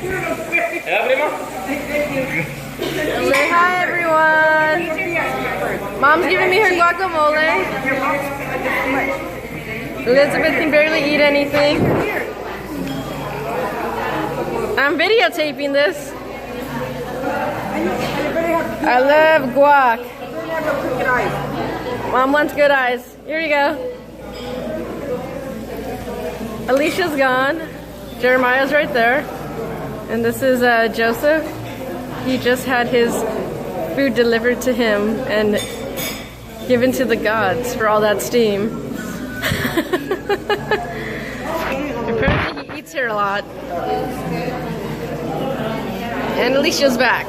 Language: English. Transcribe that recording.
Yeah, prima? Say hi, everyone. Mom's giving me her guacamole. Elizabeth can barely eat anything. I'm videotaping this. I love guac. Mom wants good eyes. Here you go. Alicia's gone. Jeremiah's right there. And this is Joseph. He just had his food delivered to him and given to the gods for all that steam. Apparently he eats here a lot. And Alicia's back.